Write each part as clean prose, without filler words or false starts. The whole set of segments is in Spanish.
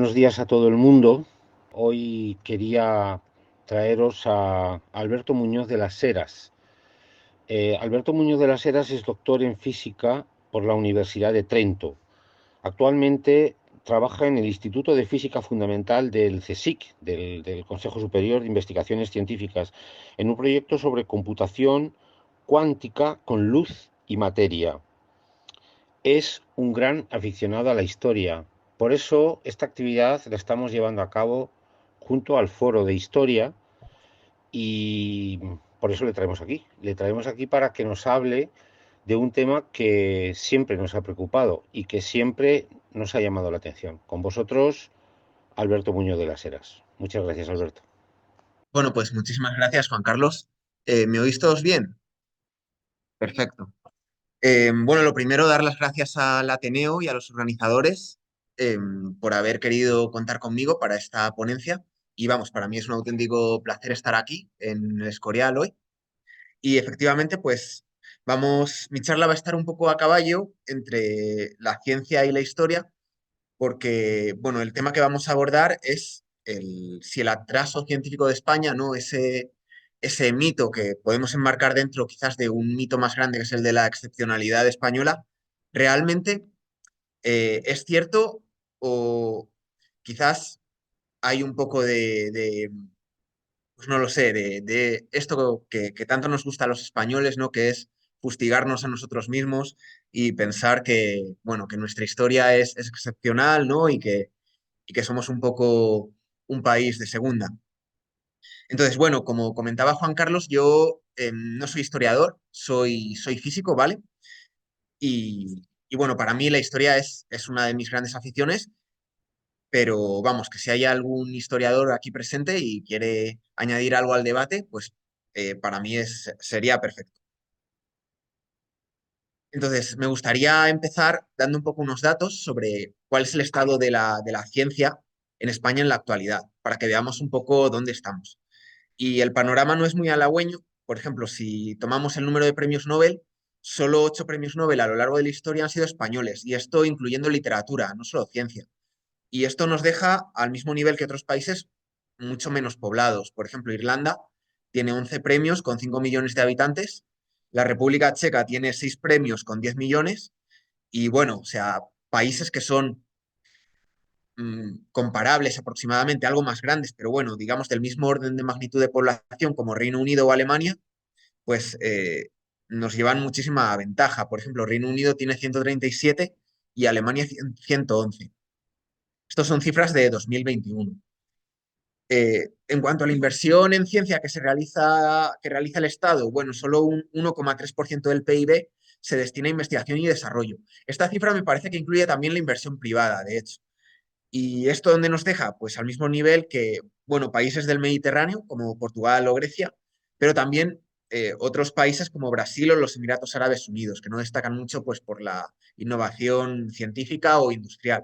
buenos días a todo el mundo. Hoy quería traeros a Alberto Muñoz de las Heras. Alberto Muñoz de las Heras es doctor en física por la Universidad de Trento. Actualmente trabaja en el Instituto de Física Fundamental del CSIC, del Consejo Superior de Investigaciones Científicas, en un proyecto sobre computación cuántica con luz y materia. Es un gran aficionado a la historia. Por eso esta actividad la estamos llevando a cabo junto al Foro de Historia y por eso le traemos aquí. Le traemos aquí para que nos hable de un tema que siempre nos ha preocupado y que siempre nos ha llamado la atención. Con vosotros, Alberto Muñoz de las Heras. Muchas gracias, Alberto. Bueno, pues muchísimas gracias, Juan Carlos. ¿Me oís todos bien? Perfecto. Bueno, lo primero, dar las gracias al Ateneo y a los organizadores eh, por haber querido contar conmigo para esta ponencia. Y vamos, para mí es un auténtico placer estar aquí en el Escorial hoy. Y efectivamente, pues mi charla va a estar un poco a caballo entre la ciencia y la historia, porque, bueno, el tema que vamos a abordar es si el atraso científico de España, ¿no? Ese mito que podemos enmarcar dentro quizás de un mito más grande que es el de la excepcionalidad española, ¿realmente es cierto o quizás hay un poco pues no lo sé, de esto que tanto nos gusta a los españoles, ¿no? Que es fustigarnos a nosotros mismos y pensar que, bueno, que nuestra historia es excepcional, ¿no? Y que somos un poco un país de segunda. Entonces, bueno, como comentaba Juan Carlos, yo no soy historiador, soy físico, ¿vale? Y bueno, para mí la historia es una de mis grandes aficiones, pero vamos, que si hay algún historiador aquí presente y quiere añadir algo al debate, pues para mí sería perfecto. Entonces, me gustaría empezar dando un poco unos datos sobre cuál es el estado de la ciencia en España en la actualidad, para que veamos un poco dónde estamos. Y el panorama no es muy halagüeño. Por ejemplo, si tomamos el número de premios Nobel, solo 8 premios Nobel a lo largo de la historia han sido españoles, y esto incluyendo literatura, no solo ciencia. Y esto nos deja al mismo nivel que otros países mucho menos poblados. Por ejemplo, Irlanda tiene 11 premios con 5 millones de habitantes, la República Checa tiene 6 premios con 10 millones, y bueno, o sea, países que son comparables aproximadamente, algo más grandes, pero bueno, digamos del mismo orden de magnitud de población como Reino Unido o Alemania, pues nos llevan muchísima ventaja. Por ejemplo, Reino Unido tiene 137 y Alemania 111. Estos son cifras de 2021. En cuanto a la inversión en ciencia que realiza el Estado, bueno, solo un 1,3% del PIB se destina a investigación y desarrollo. Esta cifra me parece que incluye también la inversión privada, de hecho. ¿Y esto dónde nos deja? Pues al mismo nivel que, bueno, países del Mediterráneo, como Portugal o Grecia, pero también otros países como Brasil o los Emiratos Árabes Unidos, que no destacan mucho pues, por la innovación científica o industrial.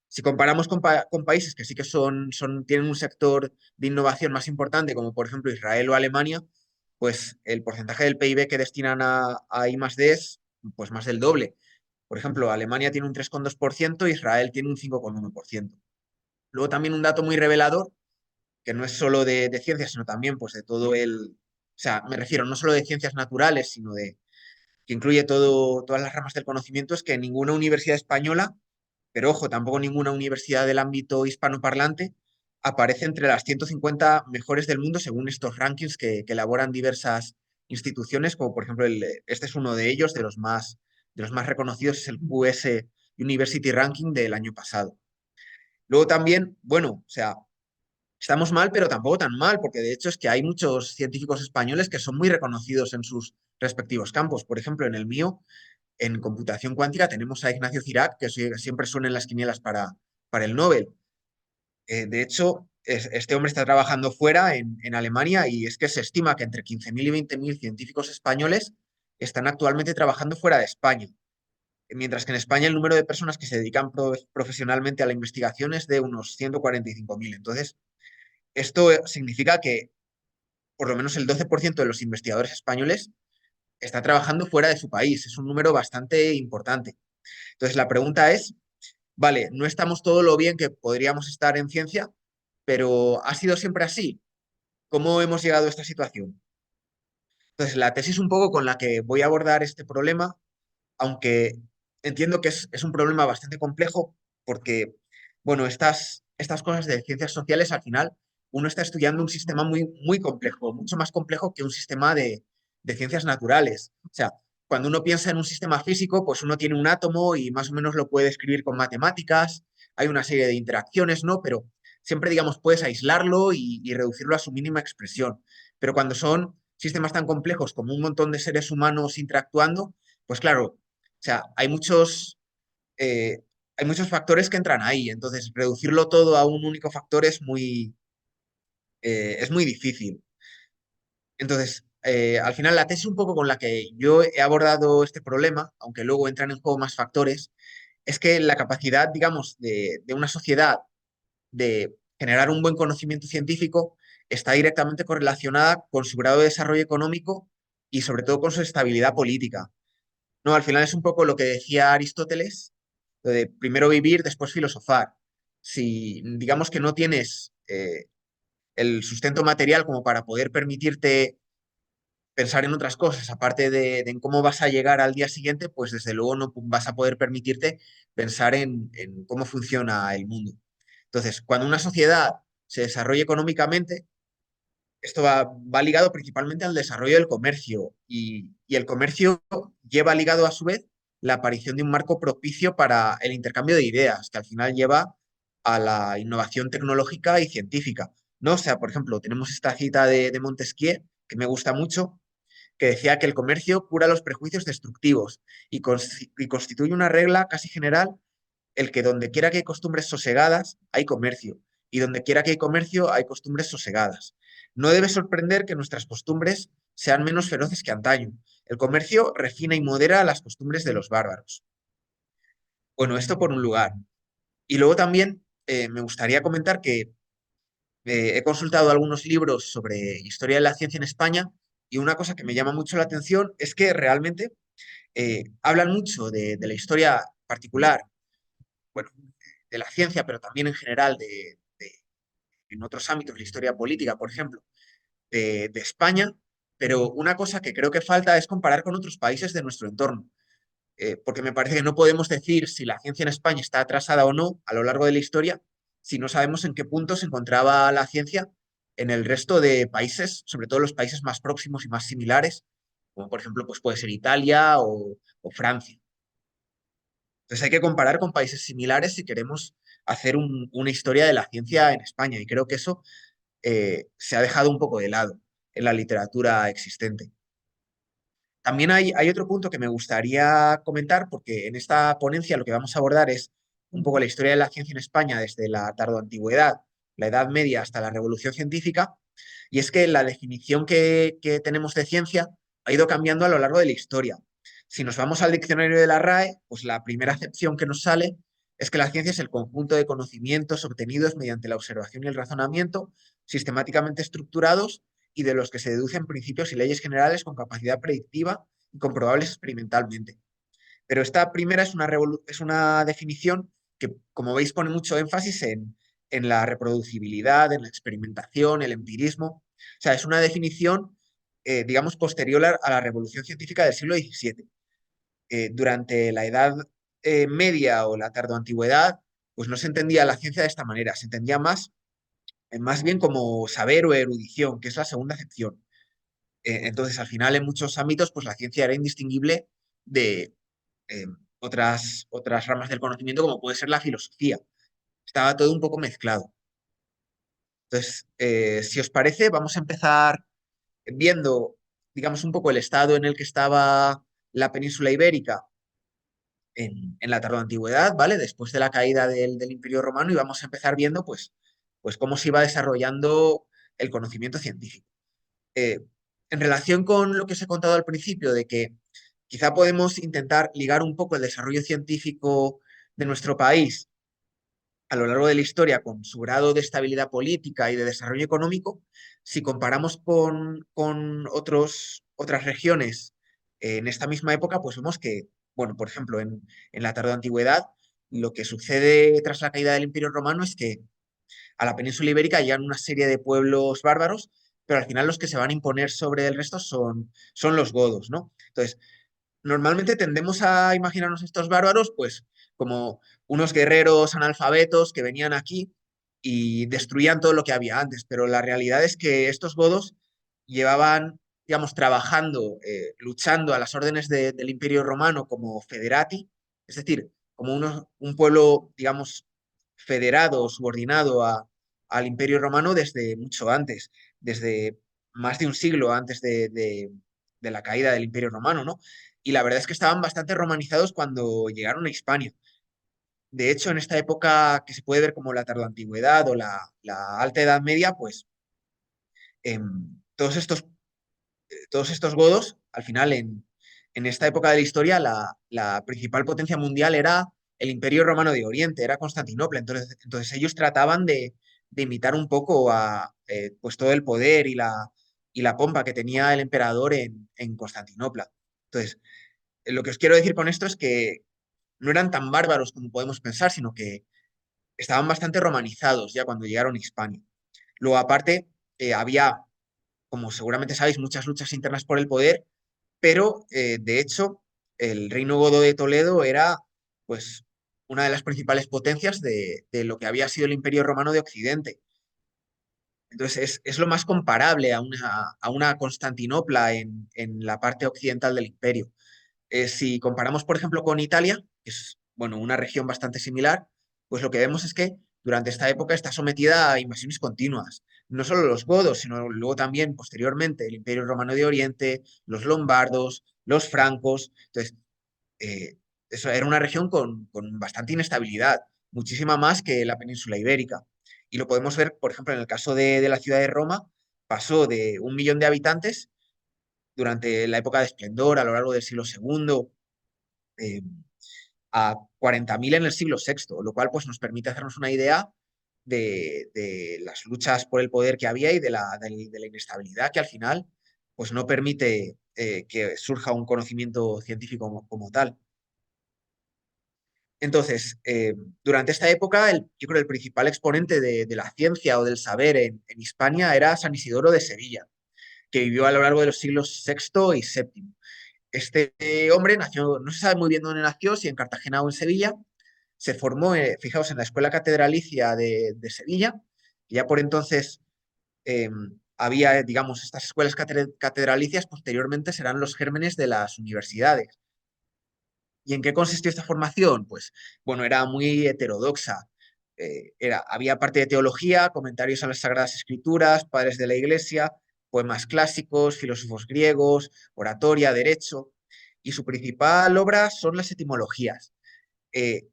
Si comparamos con países que sí que tienen un sector de innovación más importante, como por ejemplo Israel o Alemania, pues el porcentaje del PIB que destinan a I+D es pues más del doble. Por ejemplo, Alemania tiene un 3,2%, Israel tiene un 5,1%. Luego también un dato muy revelador, que no es solo de ciencias, sino también pues de todo o sea, me refiero no solo de ciencias naturales, sino que incluye todas las ramas del conocimiento, es que ninguna universidad española, pero ojo, tampoco ninguna universidad del ámbito hispanoparlante, aparece entre las 150 mejores del mundo según estos rankings que elaboran diversas instituciones, como por ejemplo este es uno de ellos, de los más reconocidos, es el QS University Ranking del año pasado. Luego también, bueno, o sea, estamos mal, pero tampoco tan mal, porque de hecho es que hay muchos científicos españoles que son muy reconocidos en sus respectivos campos. Por ejemplo, en el mío, en computación cuántica, tenemos a Ignacio Cirac, que siempre suena en las quinielas para el Nobel. De hecho, este hombre está trabajando fuera, en Alemania, y es que se estima que entre 15.000 y 20.000 científicos españoles están actualmente trabajando fuera de España. Mientras que en España el número de personas que se dedican profesionalmente a la investigación es de unos 145.000. Entonces, esto significa que por lo menos el 12% de los investigadores españoles está trabajando fuera de su país. Es un número bastante importante. Entonces, la pregunta es, vale, no estamos todo lo bien que podríamos estar en ciencia, pero ¿ha sido siempre así? ¿Cómo hemos llegado a esta situación? Entonces, la tesis un poco con la que voy a abordar este problema, aunque entiendo que es un problema bastante complejo, porque, bueno, estas cosas de ciencias sociales, al final, uno está estudiando un sistema muy, muy complejo, mucho más complejo que un sistema de ciencias naturales. O sea, cuando uno piensa en un sistema físico, pues uno tiene un átomo y más o menos lo puede escribir con matemáticas, hay una serie de interacciones, ¿no? Pero siempre, digamos, puedes aislarlo y reducirlo a su mínima expresión. Pero cuando son sistemas tan complejos como un montón de seres humanos interactuando, pues claro, o sea, eh, hay muchos factores que entran ahí, entonces reducirlo todo a un único factor es muy difícil. Entonces, al final la tesis un poco con la que yo he abordado este problema, aunque luego entran en juego más factores, es que la capacidad, digamos, de una sociedad de generar un buen conocimiento científico está directamente correlacionada con su grado de desarrollo económico y sobre todo con su estabilidad política. No, al final es un poco lo que decía Aristóteles, lo de primero vivir, después filosofar. Si digamos que no tienes el sustento material como para poder permitirte pensar en otras cosas, aparte de en cómo vas a llegar al día siguiente, pues desde luego no vas a poder permitirte pensar en cómo funciona el mundo. Entonces, cuando una sociedad se desarrolla económicamente, esto va ligado principalmente al desarrollo del comercio y el comercio lleva ligado a su vez la aparición de un marco propicio para el intercambio de ideas, que al final lleva a la innovación tecnológica y científica. ¿No? O sea, por ejemplo, tenemos esta cita de Montesquieu, que me gusta mucho, que decía que el comercio cura los prejuicios destructivos y constituye una regla casi general el que donde quiera que hay costumbres sosegadas, hay comercio, y donde quiera que hay comercio, hay costumbres sosegadas. No debe sorprender que nuestras costumbres sean menos feroces que antaño. El comercio refina y modera las costumbres de los bárbaros. Bueno, esto por un lugar. Y luego también me gustaría comentar que he consultado algunos libros sobre historia de la ciencia en España y una cosa que me llama mucho la atención es que realmente hablan mucho de la historia particular, bueno, de la ciencia, pero también en general en otros ámbitos, la historia política, por ejemplo, de España, pero una cosa que creo que falta es comparar con otros países de nuestro entorno, porque me parece que no podemos decir si la ciencia en España está atrasada o no a lo largo de la historia si no sabemos en qué punto se encontraba la ciencia en el resto de países, sobre todo los países más próximos y más similares, como por ejemplo pues puede ser Italia o Francia. Entonces hay que comparar con países similares si queremos hacer una historia de la ciencia en España y creo que eso se ha dejado un poco de lado en la literatura existente. También hay otro punto que me gustaría comentar, porque en esta ponencia lo que vamos a abordar es un poco la historia de la ciencia en España desde la tardoantigüedad, la Edad Media hasta la Revolución Científica, y es que la definición que tenemos de ciencia ha ido cambiando a lo largo de la historia. Si nos vamos al diccionario de la RAE, pues la primera acepción que nos sale es que la ciencia es el conjunto de conocimientos obtenidos mediante la observación y el razonamiento, sistemáticamente estructurados y de los que se deducen principios y leyes generales con capacidad predictiva y comprobables experimentalmente. Pero esta primera es una definición que, como veis, pone mucho énfasis en la reproducibilidad, en la experimentación, el empirismo. O sea, es una definición, digamos, posterior a la revolución científica del siglo XVII. Durante la Edad Media o la tardoantigüedad, pues no se entendía la ciencia de esta manera, se entendía más bien como saber o erudición, que es la segunda acepción. Entonces, al final, en muchos ámbitos, pues la ciencia era indistinguible de otras ramas del conocimiento, como puede ser la filosofía. Estaba todo un poco mezclado. Entonces, si os parece, vamos a empezar viendo, digamos, un poco el estado en el que estaba la península ibérica en la tardoantigüedad, ¿vale? Después de la caída del Imperio Romano y vamos a empezar viendo, pues cómo se iba desarrollando el conocimiento científico. eh, en relación con lo que os he contado al principio, de que quizá podemos intentar ligar un poco el desarrollo científico de nuestro país a lo largo de la historia con su grado de estabilidad política y de desarrollo económico, si comparamos con otras regiones en esta misma época, pues vemos que, bueno, por ejemplo, en la tarde antigüedad, lo que sucede tras la caída del Imperio Romano es que a la península ibérica llegan una serie de pueblos bárbaros, pero al final los que se van a imponer sobre el resto son los godos, ¿no? Entonces, normalmente tendemos a imaginarnos estos bárbaros, pues, como unos guerreros analfabetos que venían aquí y destruían todo lo que había antes, pero la realidad es que estos godos llevaban, digamos, trabajando, luchando a las órdenes del Imperio Romano como federati, es decir, como un pueblo, digamos, federado o subordinado al Imperio Romano desde mucho antes, desde más de un siglo antes de la caída del Imperio Romano, ¿no? Y la verdad es que estaban bastante romanizados cuando llegaron a Hispania. De hecho, en esta época que se puede ver como la tardoantigüedad o la alta edad media, pues todos estos godos, al final, en esta época de la historia, la principal potencia mundial era el Imperio Romano de Oriente, era Constantinopla. Entonces ellos trataban de imitar un poco pues todo el poder y la pompa que tenía el emperador en Constantinopla. Entonces, lo que os quiero decir con esto es que no eran tan bárbaros como podemos pensar, sino que estaban bastante romanizados ya cuando llegaron a Hispania. Luego, aparte, había, como seguramente sabéis, muchas luchas internas por el poder, pero de hecho el reino godo de Toledo era pues una de las principales potencias de lo que había sido el Imperio Romano de Occidente. Entonces es lo más comparable a una Constantinopla en la parte occidental del imperio. Si comparamos, por ejemplo, con Italia, que es bueno, una región bastante similar, pues lo que vemos es que durante esta época está sometida a invasiones continuas. No solo los godos, sino luego también, posteriormente, el Imperio Romano de Oriente, los lombardos, los francos. Entonces, eh, eso era una región con bastante inestabilidad, muchísima más que la península ibérica. Y lo podemos ver, por ejemplo, en el caso de la ciudad de Roma, pasó de 1 millón de habitantes durante la época de esplendor a lo largo del siglo segundo eh, a 40.000 en el siglo sexto, lo cual pues, nos permite hacernos una idea de las luchas por el poder que había y de la inestabilidad que al final pues, no permite que surja un conocimiento científico como tal. Entonces, durante esta época, yo creo que el principal exponente de la ciencia o del saber en Hispania era San Isidoro de Sevilla, que vivió a lo largo de los siglos sexto y séptimo. Este hombre nació, no se sabe muy bien dónde nació, si en Cartagena o en Sevilla. Se formó, fijaos, en la Escuela Catedralicia de Sevilla. Y ya por entonces eh, había, digamos, estas escuelas catedralicias posteriormente serán los gérmenes de las universidades. ¿Y en qué consistió esta formación? Pues, bueno, era muy heterodoxa. Había parte de teología, comentarios a las Sagradas Escrituras, padres de la Iglesia, poemas clásicos, filósofos griegos, oratoria, derecho. Y su principal obra son las etimologías. Eh,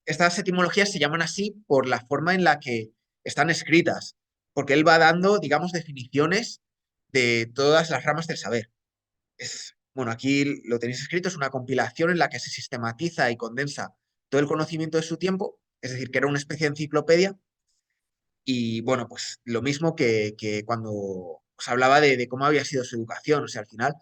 Estas etimologías se llaman así por la forma en la que están escritas, porque él va dando, digamos, definiciones de todas las ramas del saber. Bueno, aquí lo tenéis escrito, es una compilación en la que se sistematiza y condensa todo el conocimiento de su tiempo, es decir, que era una especie de enciclopedia. Y bueno, pues lo mismo que cuando os hablaba de cómo había sido su educación, o sea, al final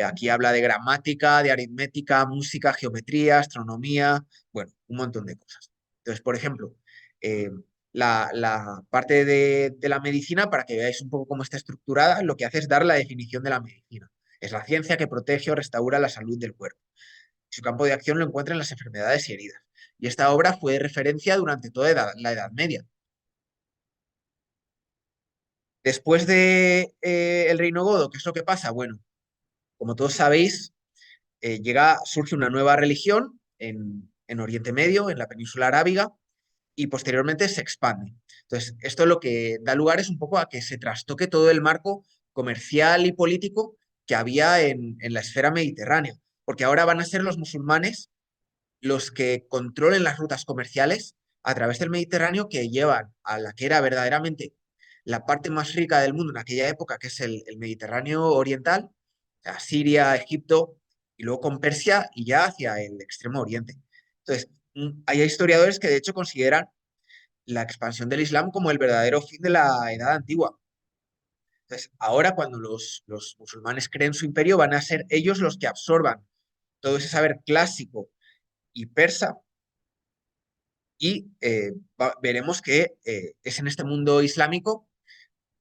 aquí habla de gramática, de aritmética, música, geometría, astronomía, bueno, un montón de cosas. Entonces, por ejemplo, eh, la parte de la medicina, para que veáis un poco cómo está estructurada, lo que hace es dar la definición de la medicina. Es la ciencia que protege o restaura la salud del cuerpo. Su campo de acción lo encuentra en las enfermedades y heridas. Y esta obra fue de referencia durante toda la Edad Media. Después de el Reino Godo, ¿qué es lo que pasa? Bueno, como todos sabéis, surge una nueva religión en Oriente Medio, en la península arábiga, y posteriormente se expande. Entonces, esto lo que da lugar es un poco a que se trastoque todo el marco comercial y político que había en la esfera mediterránea, porque ahora van a ser los musulmanes los que controlen las rutas comerciales a través del Mediterráneo que llevan a la que era verdaderamente la parte más rica del mundo en aquella época, que es el Mediterráneo oriental, o sea, Siria, Egipto, y luego con Persia y ya hacia el extremo oriente. Entonces, hay historiadores que de hecho consideran la expansión del Islam como el verdadero fin de la Edad Antigua. Entonces, ahora cuando los musulmanes creen su imperio, van a ser ellos los que absorban todo ese saber clásico y persa y veremos que es en este mundo islámico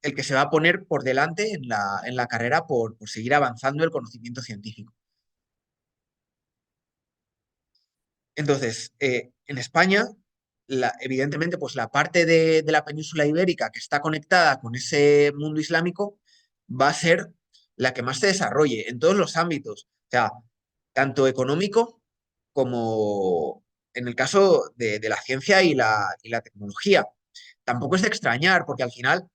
el que se va a poner por delante en la carrera por seguir avanzando el conocimiento científico. Entonces, en España, evidentemente, pues la parte de la península ibérica que está conectada con ese mundo islámico va a ser la que más se desarrolle en todos los ámbitos, o sea, tanto económico como en el caso de la ciencia y la tecnología. Tampoco es de extrañar, porque al final,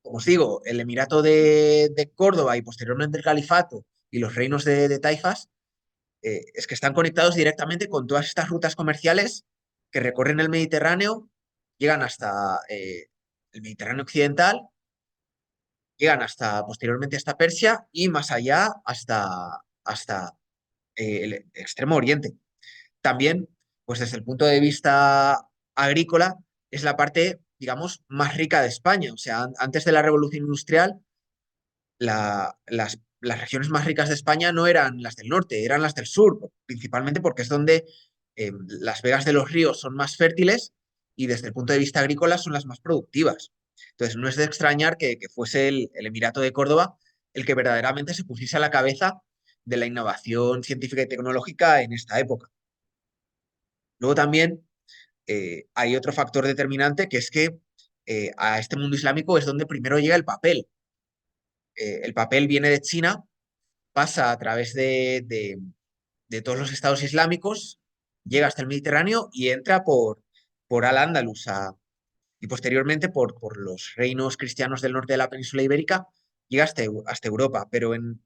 como os digo, el Emirato de Córdoba y posteriormente el Califato y los reinos de Taifas es que están conectados directamente con todas estas rutas comerciales que recorren el Mediterráneo, llegan hasta el Mediterráneo occidental, llegan hasta posteriormente hasta Persia y más allá hasta el extremo oriente. También, pues desde el punto de vista agrícola, es la parte, digamos, más rica de España. O sea, antes de la Revolución Industrial, las regiones más ricas de España no eran las del norte, eran las del sur, principalmente porque es donde las vegas de los ríos son más fértiles y desde el punto de vista agrícola son las más productivas. Entonces, no es de extrañar que fuese el Emirato de Córdoba el que verdaderamente se pusiese a la cabeza de la innovación científica y tecnológica en esta época. Luego también hay otro factor determinante que es que a este mundo islámico es donde primero llega el papel. El papel viene de China, pasa a través de todos los estados islámicos, llega hasta el Mediterráneo y entra por Al-Ándalus y posteriormente por los reinos cristianos del norte de la península ibérica, llega hasta Europa. Pero en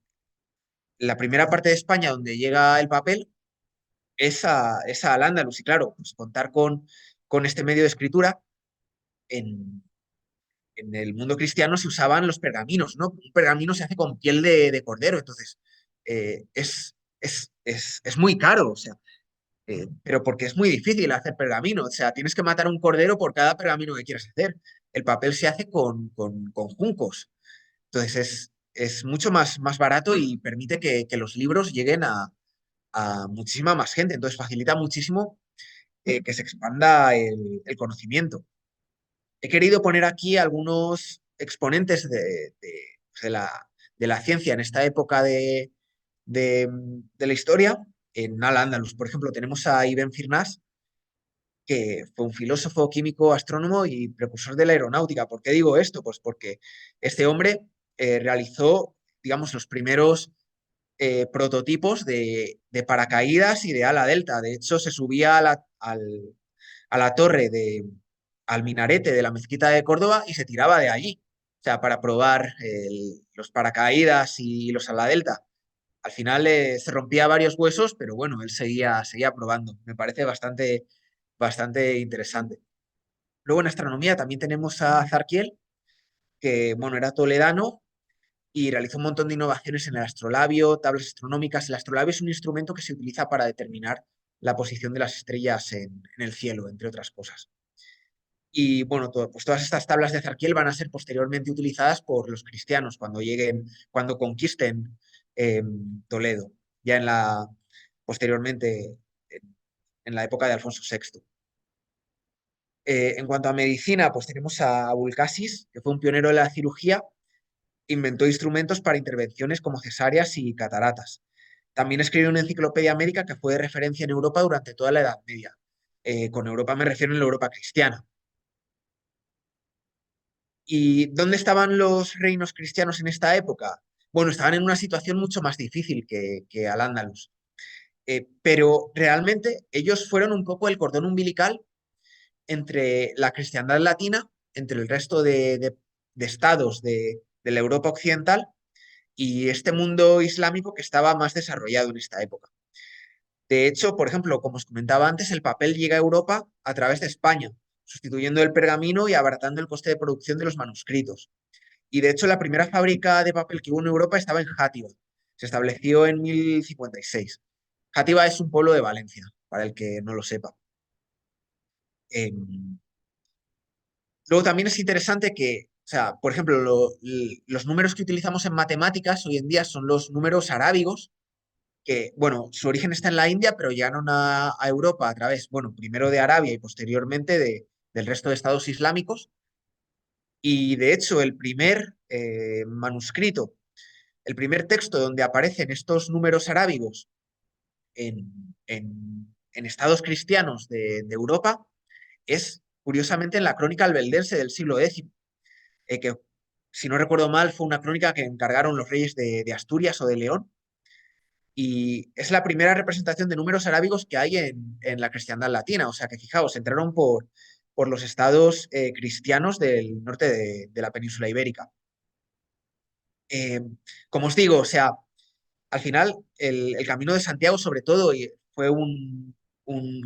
la primera parte de España donde llega el papel es a Al-Ándalus. Y claro, pues contar con este medio de escritura en, en el mundo cristiano se usaban los pergaminos, ¿no? Un pergamino se hace con piel de cordero, entonces es muy caro, o sea, pero porque es muy difícil hacer pergamino, o sea, tienes que matar un cordero por cada pergamino que quieras hacer. El papel se hace con juncos, entonces es mucho más barato y permite que los libros lleguen a muchísima más gente, entonces facilita muchísimo que se expanda el conocimiento. He querido poner aquí algunos exponentes de de la ciencia en esta época de la historia. En Al-Ándalus, por ejemplo, tenemos a Ibn Firnas, que fue un filósofo, químico, astrónomo y precursor de la aeronáutica. ¿Por qué digo esto? Pues porque este hombre realizó, digamos, los primeros prototipos de paracaídas y de ala delta. De hecho, se subía a la torre al minarete de la mezquita de Córdoba y se tiraba de allí. O sea, para probar los paracaídas y los ala delta. Al final se rompía varios huesos, pero bueno, él seguía probando. Me parece bastante interesante. Luego en astronomía también tenemos a Zarkiel, que bueno, era toledano y realizó un montón de innovaciones en el astrolabio, tablas astronómicas. El astrolabio es un instrumento que se utiliza para determinar la posición de las estrellas en el cielo, entre otras cosas. Y bueno, pues todas estas tablas de Zarkiel van a ser posteriormente utilizadas por los cristianos cuando conquisten Toledo, ya posteriormente en la época de Alfonso VI. En cuanto a medicina, pues tenemos a Abulcasis, que fue un pionero de la cirugía, inventó instrumentos para intervenciones como cesáreas y cataratas. También escribió una enciclopedia médica que fue de referencia en Europa durante toda la Edad Media. Con Europa me refiero en la Europa cristiana. ¿Y dónde estaban los reinos cristianos en esta época? Bueno, estaban en una situación mucho más difícil que Al-Ándalus. Pero realmente ellos fueron un poco el cordón umbilical entre la cristiandad latina, entre el resto de estados de la Europa occidental y este mundo islámico que estaba más desarrollado en esta época. De hecho, por ejemplo, como os comentaba antes, el papel llega a Europa a través de España, sustituyendo el pergamino y abaratando el coste de producción de los manuscritos. Y de hecho, la primera fábrica de papel que hubo en Europa estaba en Játiva. Se estableció en 1056. Játiva es un pueblo de Valencia, para el que no lo sepa. Eh, Luego también es interesante que, o sea, por ejemplo, los números que utilizamos en matemáticas hoy en día son los números arábigos, que, bueno, su origen está en la India, pero llegaron a Europa a través, bueno, primero de Arabia y posteriormente del resto de estados islámicos. Y de hecho, el primer manuscrito, el primer texto donde aparecen estos números arábigos en estados cristianos de Europa es, curiosamente, en la crónica albeldense del siglo X, que, si no recuerdo mal, fue una crónica que encargaron los reyes de Asturias o de León, y es la primera representación de números arábigos que hay en la cristiandad latina. O sea que, fijaos, entraron por los estados cristianos del norte de la península ibérica. Eh, Como os digo, o sea, al final el Camino de Santiago, sobre todo, fue un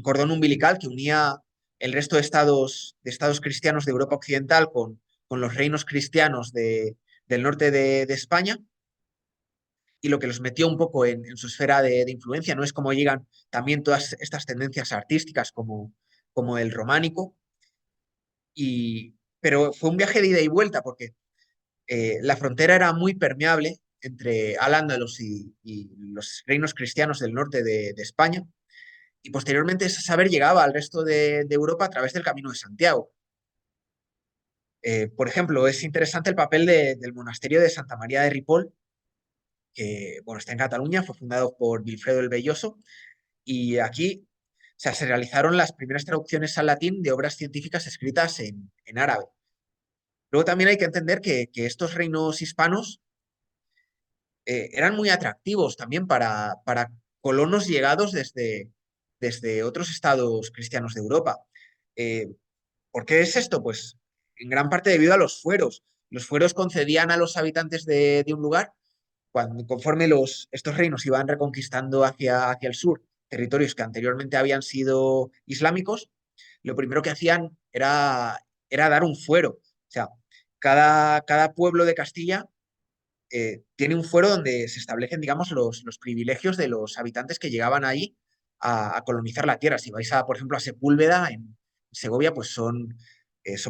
cordón umbilical que unía el resto de estados cristianos de Europa Occidental con los reinos cristianos del norte de España, y lo que los metió un poco en su esfera de influencia. No es como llegan también todas estas tendencias artísticas como el románico, pero fue un viaje de ida y vuelta porque la frontera era muy permeable entre Al-Ándalus y los reinos cristianos del norte de España, y posteriormente ese saber llegaba al resto de Europa a través del Camino de Santiago. Por ejemplo, es interesante el papel del monasterio de Santa María de Ripoll, que bueno, está en Cataluña, fue fundado por Wilfredo el Belloso, y aquí, o sea, se realizaron las primeras traducciones al latín de obras científicas escritas en árabe. Luego también hay que entender que estos reinos hispanos eran muy atractivos también para colonos llegados desde otros estados cristianos de Europa. Eh, ¿Por qué es esto? Pues en gran parte debido a los fueros. Los fueros concedían a los habitantes de un lugar, conforme estos reinos iban reconquistando hacia el sur territorios que anteriormente habían sido islámicos, lo primero que hacían era dar un fuero. O sea, cada pueblo de Castilla tiene un fuero donde se establecen, digamos, los privilegios de los habitantes que llegaban ahí a colonizar la tierra. Si vais, por ejemplo, a Sepúlveda, en Segovia, pues son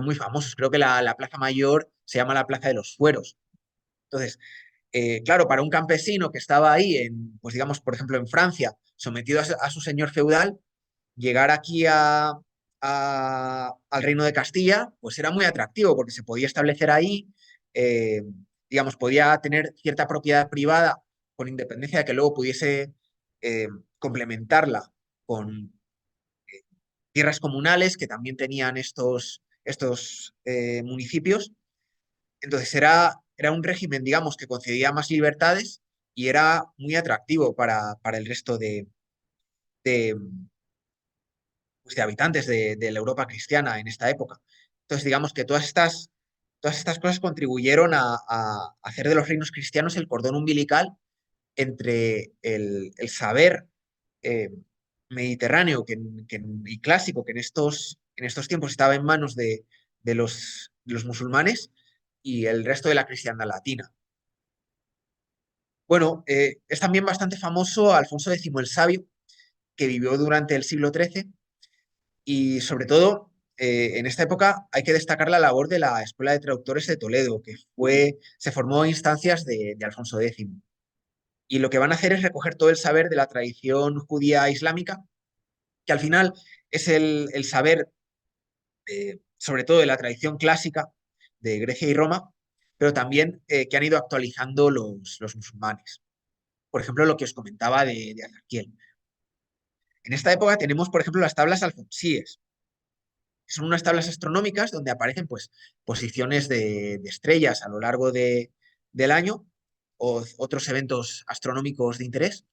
muy famosos. Creo que la Plaza Mayor se llama la Plaza de los Fueros. Entonces, claro, para un campesino que estaba ahí, pues digamos, por ejemplo, en Francia, sometido a su señor feudal, llegar aquí al Reino de Castilla, pues era muy atractivo porque se podía establecer ahí, eh, digamos, podía tener cierta propiedad privada con independencia de que luego pudiese eh, complementarla con tierras comunales que también tenían estos municipios. Entonces era un régimen, digamos, que concedía más libertades y era muy atractivo para el resto de, pues, de habitantes de la Europa cristiana en esta época. Entonces, digamos que todas estas cosas contribuyeron a hacer de los reinos cristianos el cordón umbilical entre el saber eh, mediterráneo y clásico que en estos tiempos estaba en manos de los musulmanes y el resto de la cristiandad latina. Bueno, es también bastante famoso Alfonso X el Sabio, que vivió durante el siglo XIII, y sobre todo en esta época hay que destacar la labor de la Escuela de Traductores de Toledo, que se formó a instancias de Alfonso X. Y lo que van a hacer es recoger todo el saber de la tradición judía islámica, que al final es el saber, sobre todo de la tradición clásica de Grecia y Roma, pero también que han ido actualizando los musulmanes. Por ejemplo, lo que os comentaba de Azarquiel. En esta época tenemos, por ejemplo, las tablas alfonsíes, que son unas tablas astronómicas donde aparecen pues, posiciones de estrellas a lo largo del año o otros eventos astronómicos de interés.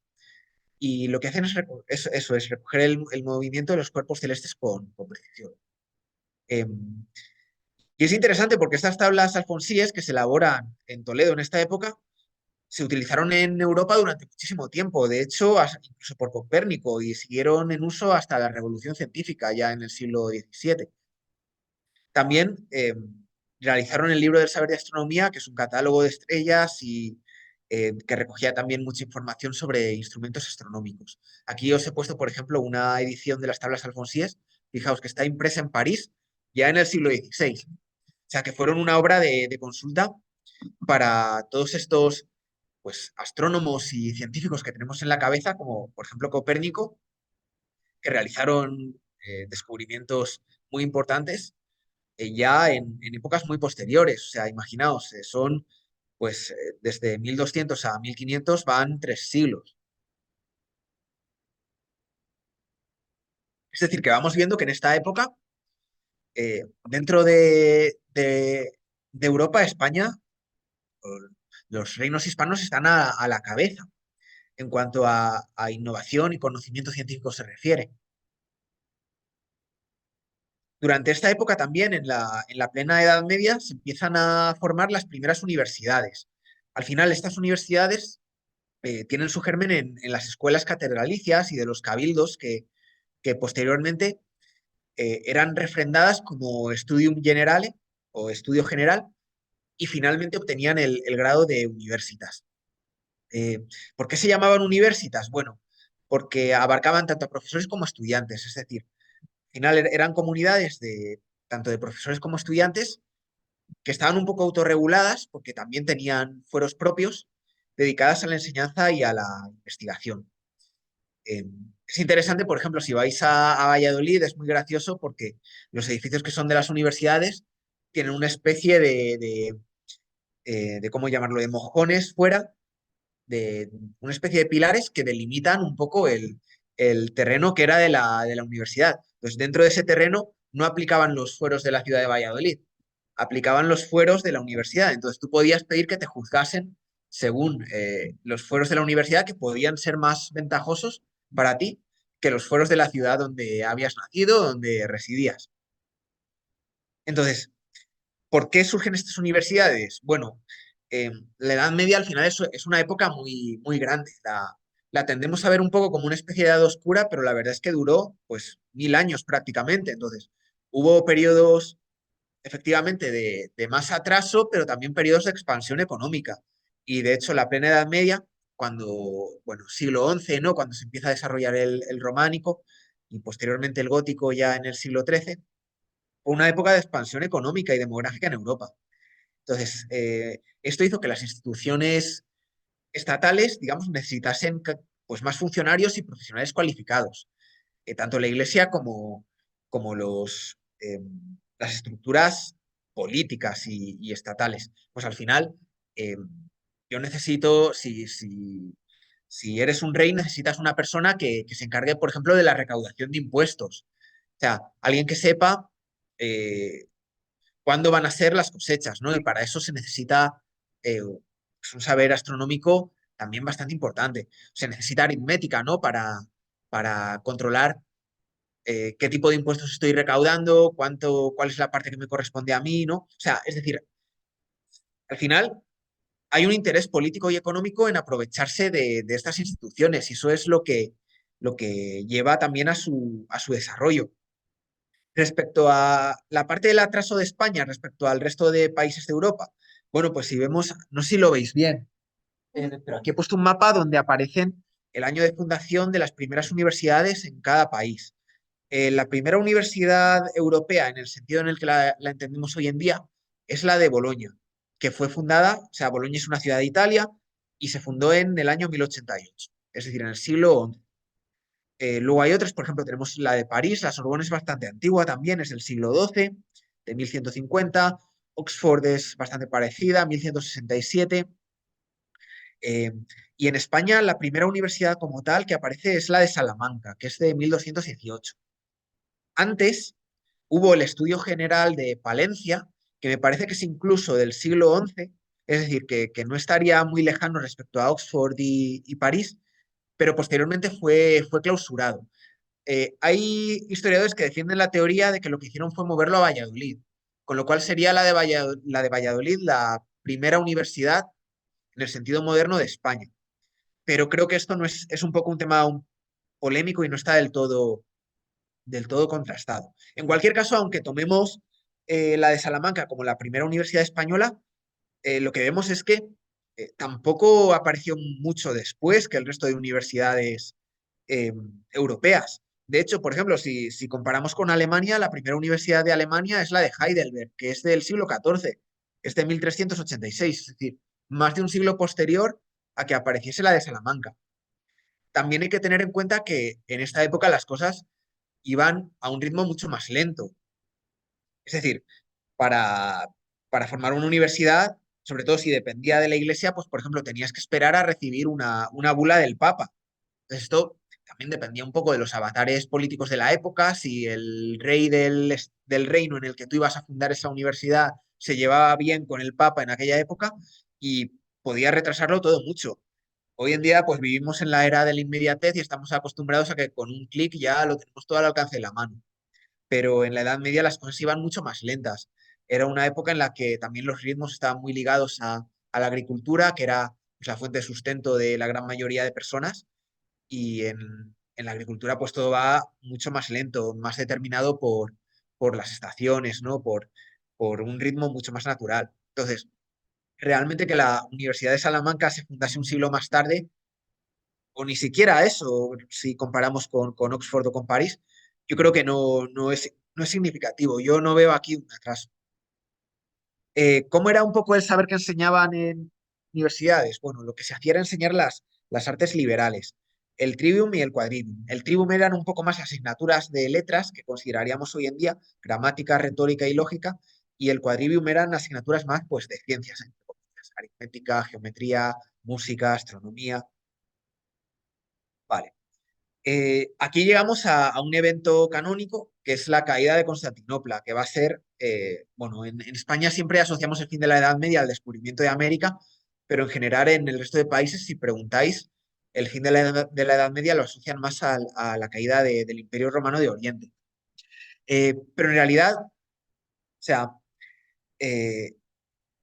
Y lo que hacen eso, es recoger el movimiento de los cuerpos celestes con precisión. Y es interesante porque estas tablas alfonsíes que se elaboran en Toledo en esta época se utilizaron en Europa durante muchísimo tiempo, de hecho, incluso por Copérnico, y siguieron en uso hasta la Revolución Científica, ya en el siglo XVII. También realizaron el libro del saber de astronomía, que es un catálogo de estrellas y que recogía también mucha información sobre instrumentos astronómicos. Aquí os he puesto, por ejemplo, una edición de las tablas alfonsíes, fijaos que está impresa en París ya en el siglo XVI. O sea, que fueron una obra de consulta para todos estos pues, astrónomos y científicos que tenemos en la cabeza, como por ejemplo Copérnico, que realizaron descubrimientos muy importantes ya en épocas muy posteriores. O sea, imaginaos, son pues desde 1200 a 1500 van 3 siglos. Es decir, que vamos viendo que en esta época, dentro de Europa, España, o los reinos hispanos están a la cabeza en cuanto a innovación y conocimiento científico se refiere. Durante esta época también, en la plena Edad Media, se empiezan a formar las primeras universidades. Al final, estas universidades tienen su germen en las escuelas catedralicias y de los cabildos que posteriormente eran refrendadas como studium generale o estudio general y finalmente obtenían el grado de universitas. Eh, ¿Por qué se llamaban universitas? Bueno, porque abarcaban tanto a profesores como a estudiantes, es decir, al final eran comunidades tanto de profesores como estudiantes que estaban un poco autorreguladas porque también tenían fueros propios dedicadas a la enseñanza y a la investigación. Eh, es interesante, por ejemplo, si vais a Valladolid, es muy gracioso porque los edificios que son de las universidades tienen una especie de ¿cómo llamarlo?, de mojones fuera, de una especie de pilares que delimitan un poco el terreno que era de la universidad. Entonces, dentro de ese terreno no aplicaban los fueros de la ciudad de Valladolid, aplicaban los fueros de la universidad. Entonces, tú podías pedir que te juzgasen según los fueros de la universidad que podían ser más ventajosos para ti que los fueros de la ciudad donde habías nacido, donde residías. Entonces, ¿por qué surgen estas universidades? Bueno, la Edad Media al final es una época muy, muy grande. La tendemos a ver un poco como una especie de edad oscura, pero la verdad es que duró pues 1000 años prácticamente. Entonces, hubo periodos efectivamente de más atraso, pero también periodos de expansión económica. Y de hecho, la plena Edad Media, cuando, bueno, siglo XI, ¿no? Cuando se empieza a desarrollar el románico y posteriormente el gótico ya en el siglo XIII, fue una época de expansión económica y demográfica en Europa. Entonces, esto hizo que las instituciones estatales, digamos, necesitasen pues, más funcionarios y profesionales cualificados, tanto la Iglesia como las estructuras políticas y estatales. Pues al final, eh, yo necesito, si eres un rey, necesitas una persona que se encargue, por ejemplo, de la recaudación de impuestos. O sea, alguien que sepa eh, cuándo van a ser las cosechas, ¿no? Y para eso se necesita pues, un saber astronómico también bastante importante. Se necesita aritmética, ¿no? Para controlar qué tipo de impuestos estoy recaudando, cuál es la parte que me corresponde a mí, ¿no? O sea, es decir, al final hay un interés político y económico en aprovecharse de estas instituciones y eso es lo que lleva también a su desarrollo. Respecto a la parte del atraso de España respecto al resto de países de Europa, bueno, pues si vemos, no sé si lo veis bien, pero aquí he puesto un mapa donde aparecen el año de fundación de las primeras universidades en cada país. La primera universidad europea, en el sentido en el que la entendemos hoy en día, es la de Bolonia, que fue fundada, o sea, Bolonia es una ciudad de Italia y se fundó en el año 1088, es decir, en el siglo XI. Luego hay otras, por ejemplo, tenemos la de París, la Sorbona es bastante antigua también, es del siglo XII, de 1150. Oxford es bastante parecida, 1167. Eh, y en España la primera universidad como tal que aparece es la de Salamanca, que es de 1218. Antes hubo el Estudio General de Palencia, que me parece que es incluso del siglo XI, es decir, que no estaría muy lejano respecto a Oxford y París, pero posteriormente fue clausurado. Hay historiadores que defienden la teoría de que lo que hicieron fue moverlo a Valladolid, con lo cual sería la de Valladolid la primera universidad en el sentido moderno de España. Pero creo que esto no es un poco un tema polémico y no está del todo contrastado. En cualquier caso, aunque tomemos la de Salamanca como la primera universidad española, lo que vemos es que tampoco apareció mucho después que el resto de universidades eh, europeas. De hecho, por ejemplo, si comparamos con Alemania, la primera universidad de Alemania es la de Heidelberg, que es del siglo XIV, es de 1386, es decir, más de un siglo posterior a que apareciese la de Salamanca. También hay que tener en cuenta que en esta época las cosas iban a un ritmo mucho más lento. Es decir, para, para formar una universidad, sobre todo si dependía de la iglesia, pues por ejemplo tenías que esperar a recibir una bula del Papa. Entonces esto también dependía un poco de los avatares políticos de la época, si el rey del reino en el que tú ibas a fundar esa universidad se llevaba bien con el Papa en aquella época y podía retrasarlo todo mucho. Hoy en día pues vivimos en la era de la inmediatez y estamos acostumbrados a que con un clic ya lo tenemos todo al alcance de la mano, pero en la Edad Media las cosas iban mucho más lentas. Era una época en la que también los ritmos estaban muy ligados a la agricultura, que era pues, la fuente de sustento de la gran mayoría de personas, y en la agricultura pues todo va mucho más lento, más determinado por las estaciones, ¿no? Por un ritmo mucho más natural. Entonces, realmente que la Universidad de Salamanca se fundase un siglo más tarde, o ni siquiera eso, si comparamos con Oxford o con París, yo creo que no es significativo. Yo no veo aquí un atraso. ¿Cómo era un poco el saber que enseñaban en universidades? Bueno, lo que se hacía era enseñar las artes liberales, el trivium y el quadrivium. El trivium eran un poco más asignaturas de letras que consideraríamos hoy en día gramática, retórica y lógica, y el quadrivium eran asignaturas más pues, de ciencias, entre comillas, aritmética, geometría, música, astronomía. Vale. Aquí llegamos a un evento canónico que es la caída de Constantinopla, que va a ser, bueno, en España siempre asociamos el fin de la Edad Media al descubrimiento de América, pero en general en el resto de países, si preguntáis, el fin de la Edad Media lo asocian más a la caída del Imperio Romano de Oriente. Pero en realidad, o sea, eh,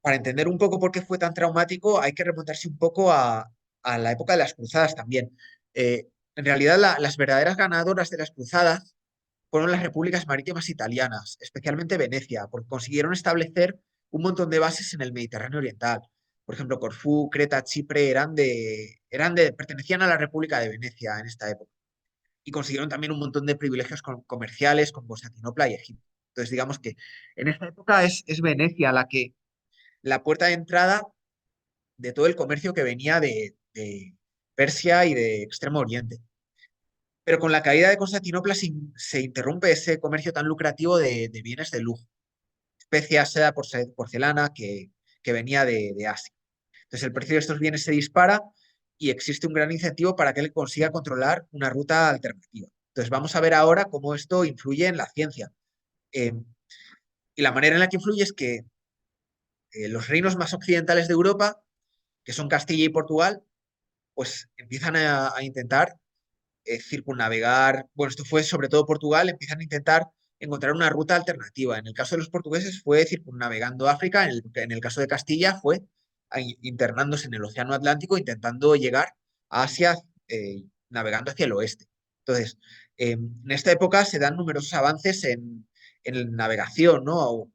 para entender un poco por qué fue tan traumático, hay que remontarse un poco a la época de las cruzadas también. En realidad, las verdaderas ganadoras de las cruzadas fueron las repúblicas marítimas italianas, especialmente Venecia, porque consiguieron establecer un montón de bases en el Mediterráneo Oriental. Por ejemplo, Corfú, Creta, Chipre pertenecían a la República de Venecia en esta época. Y consiguieron también un montón de privilegios comerciales con Constantinopla y Egipto. Entonces, digamos que en esta época es Venecia la puerta de entrada de todo el comercio que venía de Persia y de Extremo Oriente. Pero con la caída de Constantinopla se interrumpe ese comercio tan lucrativo de bienes de lujo, especias, seda, porcelana que venía de Asia. Entonces el precio de estos bienes se dispara y existe un gran incentivo para que él consiga controlar una ruta alternativa. Entonces vamos a ver ahora cómo esto influye en la ciencia. Eh, y la manera en la que influye es que los reinos más occidentales de Europa, que son Castilla y Portugal, pues empiezan a intentar circunnavegar, bueno, esto fue sobre todo Portugal, empiezan a intentar encontrar una ruta alternativa. En el caso de los portugueses fue circunnavegando África, en el caso de Castilla fue internándose en el Océano Atlántico, intentando llegar a Asia, navegando hacia el oeste. Entonces, en esta época se dan numerosos avances en navegación, ¿no? En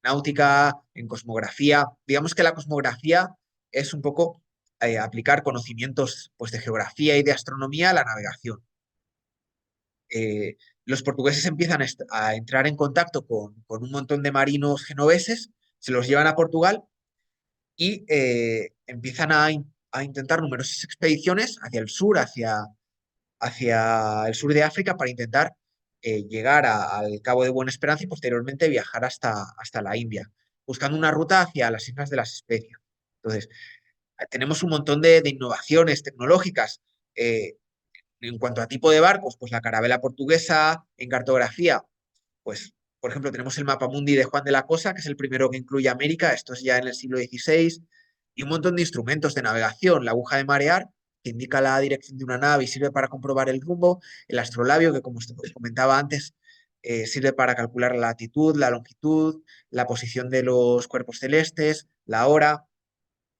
náutica, en cosmografía. Digamos que la cosmografía es un poco aplicar conocimientos pues, de geografía y de astronomía a la navegación. Los portugueses empiezan a entrar en contacto con un montón de marinos genoveses, se los llevan a Portugal y empiezan a intentar numerosas expediciones hacia el sur, hacia el sur de África, para intentar llegar al Cabo de Buena Esperanza y posteriormente viajar hasta la India, buscando una ruta hacia las Islas de las Especias. Entonces, tenemos un montón de innovaciones tecnológicas. En cuanto a tipo de barcos, pues la carabela portuguesa, en cartografía, pues, por ejemplo, tenemos el mapa mundi de Juan de la Cosa, que es el primero que incluye América, esto es ya en el siglo XVI, y un montón de instrumentos de navegación, la aguja de marear, que indica la dirección de una nave y sirve para comprobar el rumbo, el astrolabio, que como os comentaba antes, sirve para calcular la latitud, la longitud, la posición de los cuerpos celestes, la hora,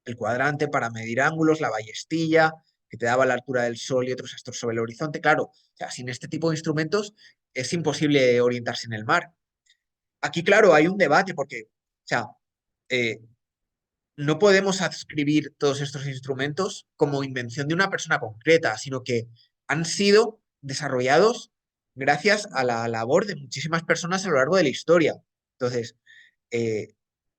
el cuadrante para medir ángulos, la ballestilla, que te daba la altura del Sol y otros astros sobre el horizonte. Claro, o sea, sin este tipo de instrumentos es imposible orientarse en el mar. Aquí, claro, hay un debate porque, o sea, eh, no podemos adscribir todos estos instrumentos como invención de una persona concreta, sino que han sido desarrollados gracias a la labor de muchísimas personas a lo largo de la historia. Entonces, eh,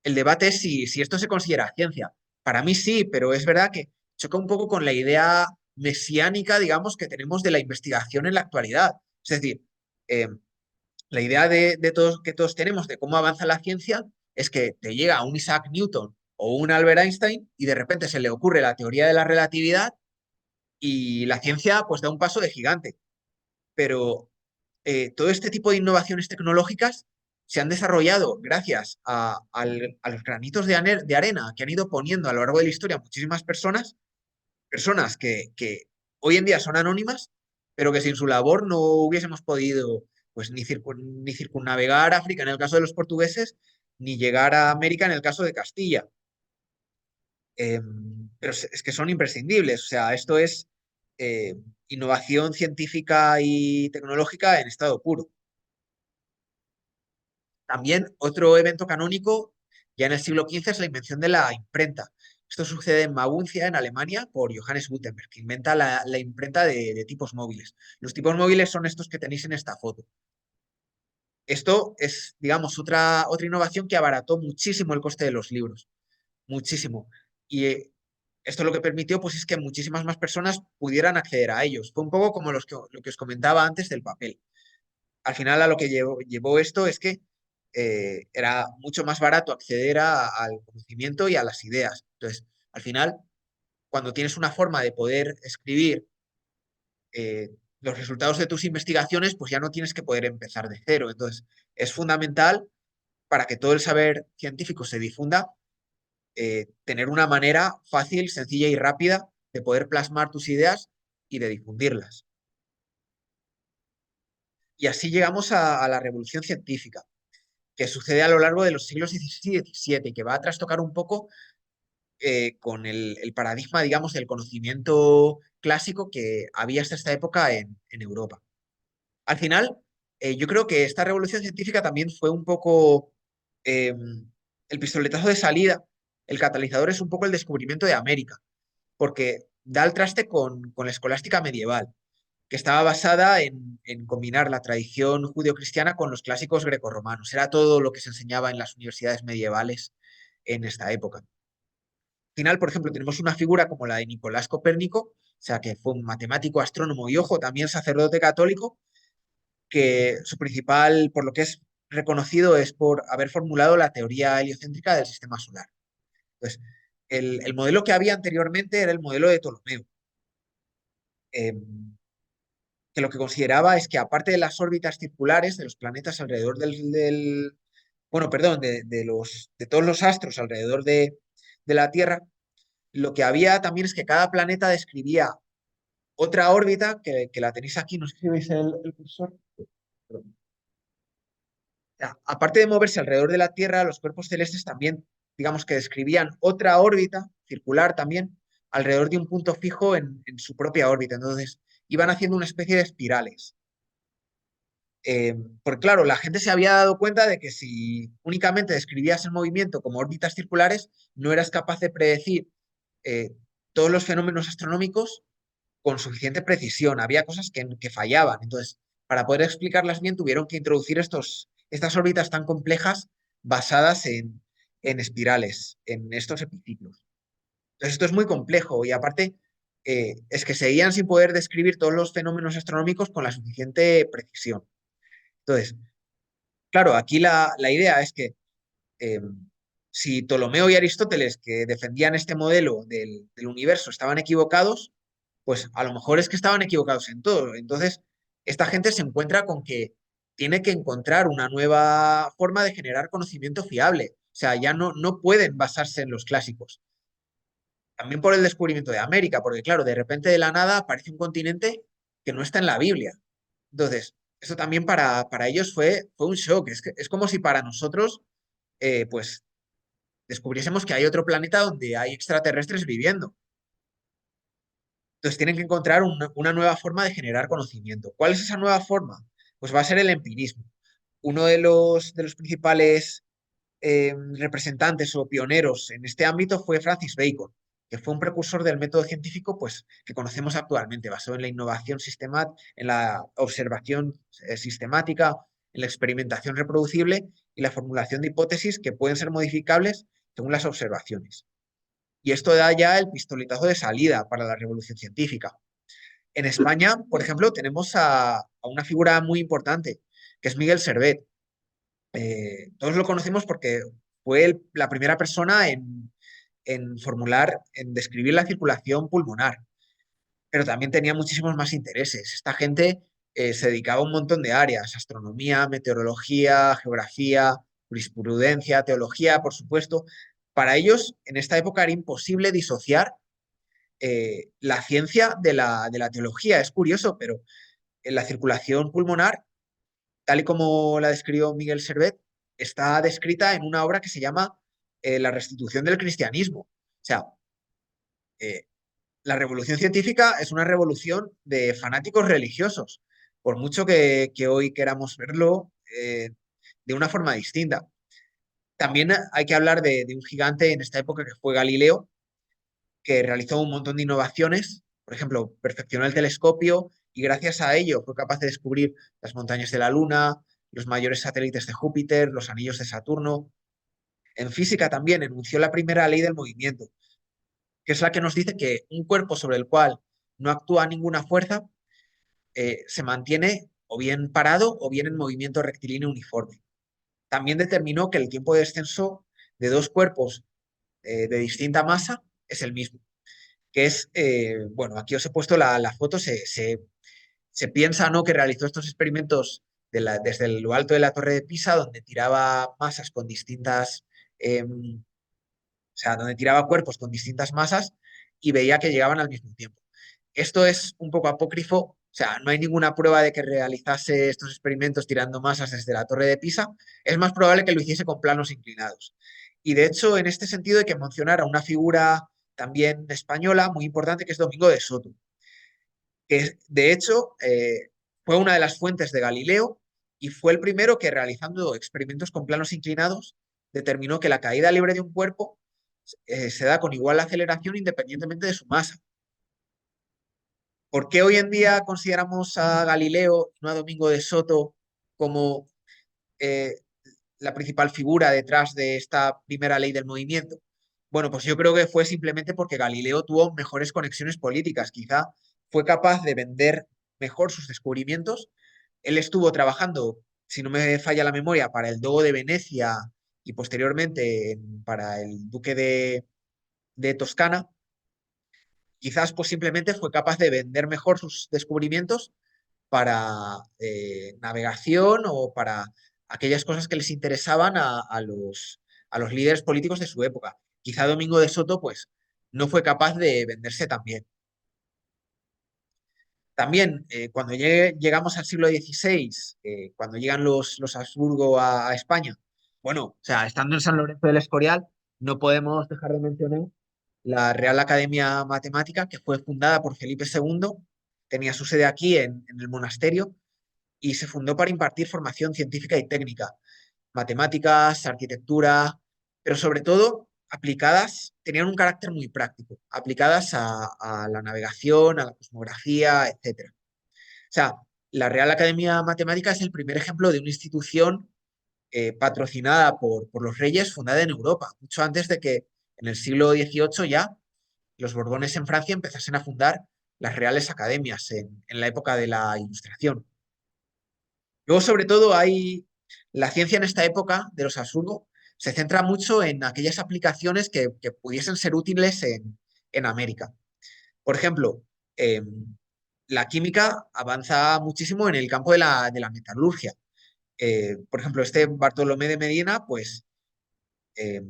el debate es si esto se considera ciencia. Para mí sí, pero es verdad que choca un poco con la idea mesiánica, digamos, que tenemos de la investigación en la actualidad. Es decir, eh, la idea de todos, que todos tenemos de cómo avanza la ciencia es que te llega un Isaac Newton o un Albert Einstein y de repente se le ocurre la teoría de la relatividad y la ciencia pues da un paso de gigante. Pero todo este tipo de innovaciones tecnológicas se han desarrollado gracias a los granitos de arena que han ido poniendo a lo largo de la historia muchísimas personas, personas que hoy en día son anónimas, pero que sin su labor no hubiésemos podido pues ni circunnavegar África en el caso de los portugueses, ni llegar a América en el caso de Castilla. Pero es que son imprescindibles. O sea, esto es eh, innovación científica y tecnológica en estado puro. También otro evento canónico, ya en el siglo XV, es la invención de la imprenta. Esto sucede en Maguncia, en Alemania, por Johannes Gutenberg, que inventa la imprenta de tipos móviles. Los tipos móviles son estos que tenéis en esta foto. Esto es, digamos, otra innovación que abarató muchísimo el coste de los libros, muchísimo. Y esto lo que permitió, pues, es que muchísimas más personas pudieran acceder a ellos. Fue un poco como lo que os comentaba antes del papel. Al final a lo que llevó esto es que era mucho más barato acceder al conocimiento y a las ideas. Entonces, al final, cuando tienes una forma de poder escribir eh, los resultados de tus investigaciones, pues ya no tienes que poder empezar de cero. Entonces, es fundamental para que todo el saber científico se difunda, tener una manera fácil, sencilla y rápida de poder plasmar tus ideas y de difundirlas. Y así llegamos a la revolución científica, que sucede a lo largo de los siglos XVI y XVII y que va a trastocar un poco con el paradigma, digamos, del conocimiento clásico que había hasta esta época en Europa. Al final, yo creo que esta revolución científica también fue un poco eh, el pistoletazo de salida. El catalizador es un poco el descubrimiento de América, porque da el traste con la escolástica medieval, que estaba basada en combinar la tradición judeocristiana con los clásicos grecorromanos. Era todo lo que se enseñaba en las universidades medievales en esta época. Al final, por ejemplo, tenemos una figura como la de Nicolás Copérnico, o sea, que fue un matemático, astrónomo y, ojo, también sacerdote católico, que su principal, por lo que es reconocido, es por haber formulado la teoría heliocéntrica del sistema solar. Entonces, el modelo que había anteriormente era el modelo de Ptolomeo, eh, que lo que consideraba es que aparte de las órbitas circulares de los planetas alrededor bueno, perdón, de todos los astros alrededor de la Tierra, lo que había también es que cada planeta describía otra órbita, que la tenéis aquí, no sé si veis el cursor. Perdón. Ya, aparte de moverse alrededor de la Tierra, los cuerpos celestes también, digamos que describían otra órbita circular también alrededor de un punto fijo en su propia órbita. Entonces, iban haciendo una especie de espirales. Porque claro, la gente se había dado cuenta de que si únicamente describías el movimiento como órbitas circulares, no eras capaz de predecir eh, todos los fenómenos astronómicos con suficiente precisión. Había cosas que fallaban. Entonces, para poder explicarlas bien, tuvieron que introducir estas órbitas tan complejas basadas en espirales, en estos epiciclos. Entonces, esto es muy complejo y aparte es que seguían sin poder describir todos los fenómenos astronómicos con la suficiente precisión. Entonces, claro, aquí la idea es que eh, si Ptolomeo y Aristóteles, que defendían este modelo del universo, estaban equivocados, pues a lo mejor es que estaban equivocados en todo. Entonces, esta gente se encuentra con que tiene que encontrar una nueva forma de generar conocimiento fiable. O sea, ya no pueden basarse en los clásicos. También por el descubrimiento de América, porque claro, de repente de la nada aparece un continente que no está en la Biblia. Entonces, eso también para ellos fue un shock. Es como si para nosotros, pues, descubriésemos que hay otro planeta donde hay extraterrestres viviendo. Entonces, tienen que encontrar una nueva forma de generar conocimiento. ¿Cuál es esa nueva forma? Pues va a ser el empirismo. Uno de los principales representantes o pioneros en este ámbito fue Francis Bacon, que fue un precursor del método científico pues, que conocemos actualmente, basado en la innovación sistemática, en la observación sistemática, en la experimentación reproducible y la formulación de hipótesis que pueden ser modificables según las observaciones. Y esto da ya el pistoletazo de salida para la revolución científica. En España, por ejemplo, tenemos a una figura muy importante, que es Miguel Servet. Todos lo conocemos porque fue la primera persona en formular, en describir la circulación pulmonar, pero también tenía muchísimos más intereses. Esta gente se dedicaba a un montón de áreas: astronomía, meteorología, geografía, jurisprudencia, teología, por supuesto. Para ellos, en esta época era imposible disociar la ciencia de la teología. Es curioso, pero en la circulación pulmonar, tal y como la describió Miguel Servet, está descrita en una obra que se llama La restitución del cristianismo. O sea, eh, la revolución científica es una revolución de fanáticos religiosos, por mucho que hoy queramos verlo de una forma distinta. También hay que hablar de un gigante en esta época que fue Galileo, que realizó un montón de innovaciones. Por ejemplo, perfeccionó el telescopio y gracias a ello fue capaz de descubrir las montañas de la Luna, los mayores satélites de Júpiter, los anillos de Saturno. En física también enunció la primera ley del movimiento, que es la que nos dice que un cuerpo sobre el cual no actúa ninguna fuerza se mantiene o bien parado o bien en movimiento rectilíneo uniforme. También determinó que el tiempo de descenso de dos cuerpos de distinta masa es el mismo, que es, bueno, aquí os he puesto la foto. Se piensa, ¿no?, que realizó estos experimentos desde lo alto de la Torre de Pisa, donde tiraba masas con distintas, o sea, donde tiraba cuerpos con distintas masas y veía que llegaban al mismo tiempo. Esto es un poco apócrifo, o sea, no hay ninguna prueba de que realizase estos experimentos tirando masas desde la Torre de Pisa. Es más probable que lo hiciese con planos inclinados. Y de hecho, en este sentido hay que mencionar a una figura también española muy importante, que es Domingo de Soto, que de hecho fue una de las fuentes de Galileo y fue el primero que, realizando experimentos con planos inclinados, determinó que la caída libre de un cuerpo se da con igual aceleración independientemente de su masa. ¿Por qué hoy en día consideramos a Galileo y no a Domingo de Soto como eh, la principal figura detrás de esta primera ley del movimiento? Bueno, pues yo creo que fue simplemente porque Galileo tuvo mejores conexiones políticas. Quizá fue capaz de vender mejor sus descubrimientos. Él estuvo trabajando, si no me falla la memoria, para el Dogo de Venecia y posteriormente para el Duque de Toscana. Quizás pues simplemente fue capaz de vender mejor sus descubrimientos para navegación o para aquellas cosas que les interesaban a los líderes políticos de su época. Quizá Domingo de Soto pues no fue capaz de venderse tan bien. También cuando llegamos al siglo XVI, cuando llegan los Habsburgo a España, bueno, o sea, estando en San Lorenzo del Escorial, no podemos dejar de mencionar la Real Academia Matemática, que fue fundada por Felipe II, tenía su sede aquí en el monasterio y se fundó para impartir formación científica y técnica, matemáticas, arquitectura, pero sobre todo aplicadas, tenían un carácter muy práctico, aplicadas a la navegación, a la cosmografía, etcétera. O sea, la Real Academia Matemática es el primer ejemplo de una institución patrocinada por los reyes, fundada en Europa, mucho antes de que en el siglo XVIII ya los Borbones en Francia empezasen a fundar las Reales Academias en la época de la Ilustración. Luego, sobre todo, hay la ciencia en esta época de los Habsburgo se centra mucho en aquellas aplicaciones que pudiesen ser útiles en América. Por ejemplo, eh, la química avanza muchísimo en el campo de la metalurgia. Por ejemplo, este Bartolomé de Medina, pues, eh,